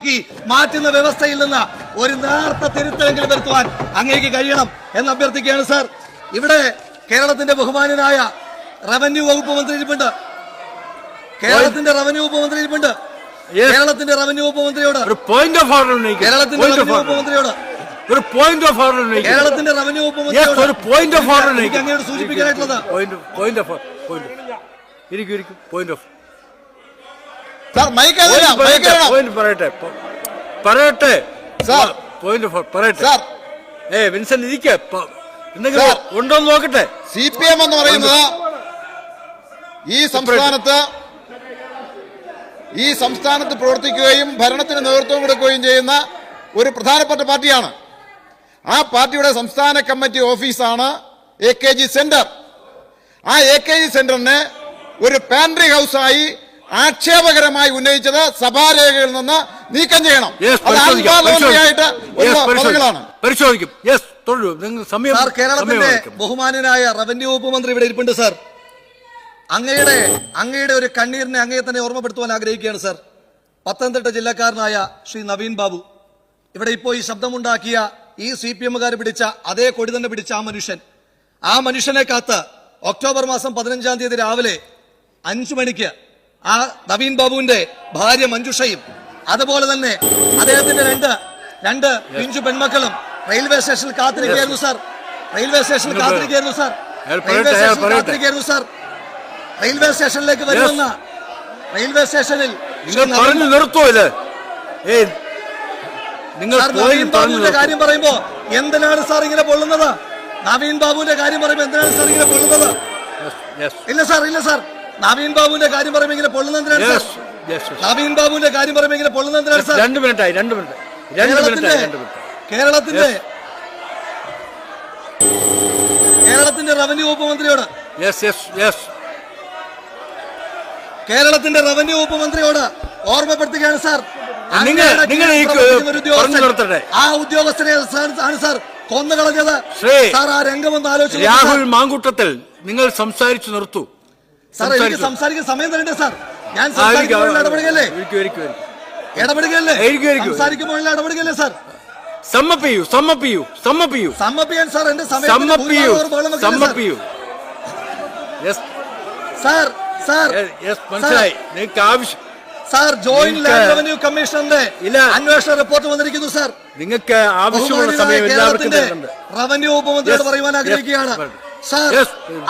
മാറ്റുന്ന വ്യവസ്ഥയിൽ നിന്ന് ഒരു നേർത്ത തിരുത്തലെങ്കിലും വരുത്തുവാൻ അങ്ങേക്ക് കഴിയണം എന്ന് അഭ്യർത്ഥിക്കുകയാണ് സാർ. ഇവിടെ കേരളത്തിന്റെ ബഹുമാന്യനായ റവന്യൂ വകുപ്പ് മന്ത്രി ഇരിപ്പുണ്ട്. കേരളത്തിന്റെ റവന്യൂ വകുപ്പ് മന്ത്രി ഇരിപ്പുണ്ട്. കേരളത്തിന്റെ റവന്യൂ വകുപ്പ് മന്ത്രിയോട് കേരളത്തിന്റെ റവന്യൂ വകുപ്പ് മന്ത്രിയോട് ഒരു പോയിന്റ് ഓഫ് ഓർഡർ കേരളത്തിന്റെ റവന്യൂ വകുപ്പ് മന്ത്രിയോട് ഒരു പോയിന്റ് ഓഫ് ഓർഡർ അങ്ങയോട് സൂചിപ്പിക്കാനായിട്ടുള്ളത് പറയട്ടെ വിൻസെന്റ് ഇരിക്കെ എന്തെങ്കിലും ഉണ്ടോ എന്ന് നോക്കട്ടെ. CPM എന്ന് പറയുന്നത് ഈ സംസ്ഥാനത്ത് പ്രവർത്തിക്കുകയും ഭരണത്തിന് നേതൃത്വം കൊടുക്കുകയും ചെയ്യുന്ന ഒരു പ്രധാനപ്പെട്ട പാർട്ടിയാണ്. ആ പാർട്ടിയുടെ സംസ്ഥാന കമ്മിറ്റി ഓഫീസാണ് AKG സെന്റർ. ആ AKG സെന്ററിനെ ഒരു പാൻട്രി ഹൗസായി ആക്ഷേപകരമായി ഉന്നയിച്ചത് സഭാരേഖകളിൽ നിന്ന് നീക്കം ചെയ്യണം. പരിശോധിക്കും. കേരളത്തിന്റെ ബഹുമാന്യനായ റവന്യൂ വകുപ്പ് മന്ത്രി ഇവിടെ ഇരിപ്പുണ്ട് സാർ. അങ്ങയുടെ ഒരു കണ്ണീരിനെ അങ്ങയെ തന്നെ ഓർമ്മപ്പെടുത്തുവാൻ ആഗ്രഹിക്കുകയാണ് സാർ. പത്തനംതിട്ട ജില്ലക്കാരനായ ശ്രീ നവീൻ ബാബു ഇവിടെ ഇപ്പോൾ ഈ ശബ്ദമുണ്ടാക്കിയ ഈ CPMകാർ പിടിച്ച അതേ കൊടി തന്നെ പിടിച്ച ആ മനുഷ്യനെ കാത്ത് ഒക്ടോബർ മാസം 15-ാം തീയതി രാവിലെ 5 മണിക്ക് ആ നവീൻ ബാബുവിന്റെ ഭാര്യ മഞ്ജുഷയും അതുപോലെ തന്നെ അദ്ദേഹത്തിന്റെ രണ്ട് പിഞ്ചു പെൺമക്കളും റെയിൽവേ സ്റ്റേഷനിൽ കാത്തിരിക്കുകയായിരുന്നു സാർ. റെയിൽവേ സ്റ്റേഷനിലേക്ക് വരുമെന്ന റെയിൽവേ സ്റ്റേഷനിൽ നവീൻ ബാബുവിന്റെ കാര്യം പറയുമ്പോ എന്തിനാണ് സാർ ഇങ്ങനെ പൊള്ളുന്നത്? നവീൻ ബാബുവിന്റെ കാര്യം പറയുമ്പോ എന്തിനാണ് സാർ ഇങ്ങനെ പൊള്ളുന്നത്? ഇല്ല സാർ നവീൻ ബാബുവിന്റെ കാര്യം പറയുമ്പോ ഇങ്ങനെ പൊള്ളുന്നത് എന്തിനാണ് സാർ? നവീൻ ബാബുവിന്റെ കാര്യം പറയുമ്പോ ഇങ്ങനെ പൊള്ളുന്നത് എന്തിനാണ് സാർ? 2 മിനിറ്റായി. കേരളത്തിന്റെ റവന്യൂ വകുപ്പ് മന്ത്രിയോട് കേരളത്തിന്റെ റവന്യൂ വകുപ്പ് മന്ത്രിയോട് ഓർമ്മപ്പെടുത്തുകയാണ് സാർ. ആ ഉദ്യോഗസ്ഥരെ ആണ് സാർ കൊന്നുകളഞ്ഞത്. സാർ ആ രംഗമൊന്ന് ആലോചിച്ചു. രാഹുൽ മാങ്കൂട്ടത്തിൽ നിങ്ങൾ സംസാരിച്ചു നിർത്തൂ സാർ. എനിക്ക് സംസാരിക്കാൻ സമയം തരണ്ടേ സാർ? ഞാൻ സംസാരിക്കുമ്പോൾ ഇടപെടുകയല്ലേ സംസാരിക്കുമ്പോൾ ഇടപെടുകയല്ലേ സാർ? സമ്മപ്പിയാൻ സാർ എന്റെ സമയം സാർ ജോയിന്റ് ലാൻഡ് റവന്യൂ കമ്മീഷണറിന്റെ അന്വേഷണ റിപ്പോർട്ട് വന്നിരിക്കുന്നു സാർ. നിങ്ങൾക്ക് ആവശ്യമുള്ള സമയം റവന്യൂ വകുപ്പ് മന്ത്രിയോട് പറയുവാൻ ആഗ്രഹിക്കുകയാണ് സാർ.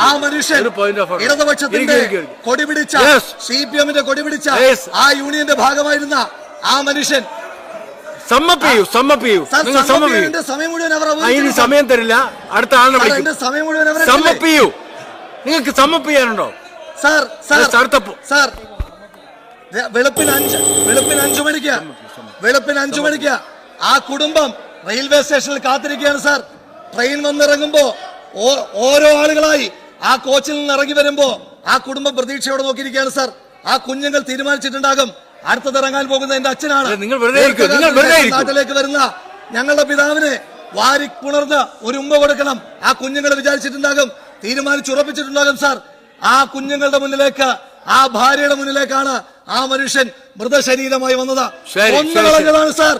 ആ മനുഷ്യൻ ഇടതുപക്ഷത്തിന്റെ കൊടി പിടിച്ച CPMന്റെ കൊടി പിടിച്ച ആ യൂണിയന്റെ ഭാഗമായിരുന്ന ആ മനുഷ്യൻ സമയം മുഴുവൻ സമയം തരില്ല. അടുത്ത ആളിനെ വിളിക്കും. സമയം മുഴുവൻ നിങ്ങൾക്ക് സമ്മപ്പ് ചെയ്യാനുണ്ടോ സാർ? വെളുപ്പിന് 5 മണിക്ക് ആ കുടുംബം റെയിൽവേ സ്റ്റേഷനിൽ കാത്തിരിക്കുകയാണ് സാർ. ട്രെയിൻ വന്നിറങ്ങുമ്പോ ഓരോ ആളുകളായി ആ കോച്ചിൽ നിന്ന് ഇറങ്ങി വരുമ്പോ ആ കുടുംബം പ്രതീക്ഷയോടെ നോക്കിയിരിക്കുകയാണ് സാർ. ആ കുഞ്ഞുങ്ങൾ തീരുമാനിച്ചിട്ടുണ്ടാകും അടുത്തത് ഇറങ്ങാൻ പോകുന്ന എന്റെ അച്ഛനാണ്. നാട്ടിലേക്ക് വരുന്ന ഞങ്ങളുടെ പിതാവിനെ വാരി പുണർന്ന് ഒരു ഉമ്മ കൊടുക്കണം. ആ കുഞ്ഞുങ്ങൾ വിചാരിച്ചിട്ടുണ്ടാകും, തീരുമാനിച്ചുറപ്പിച്ചിട്ടുണ്ടാകും സാർ. ആ കുഞ്ഞുങ്ങളുടെ മുന്നിലേക്ക്, ആ ഭാര്യയുടെ മുന്നിലേക്കാണ് ആ മനുഷ്യൻ മൃതശരീരമായി വന്നത്. കൊന്നുകളഞ്ഞതാണ് സാർ.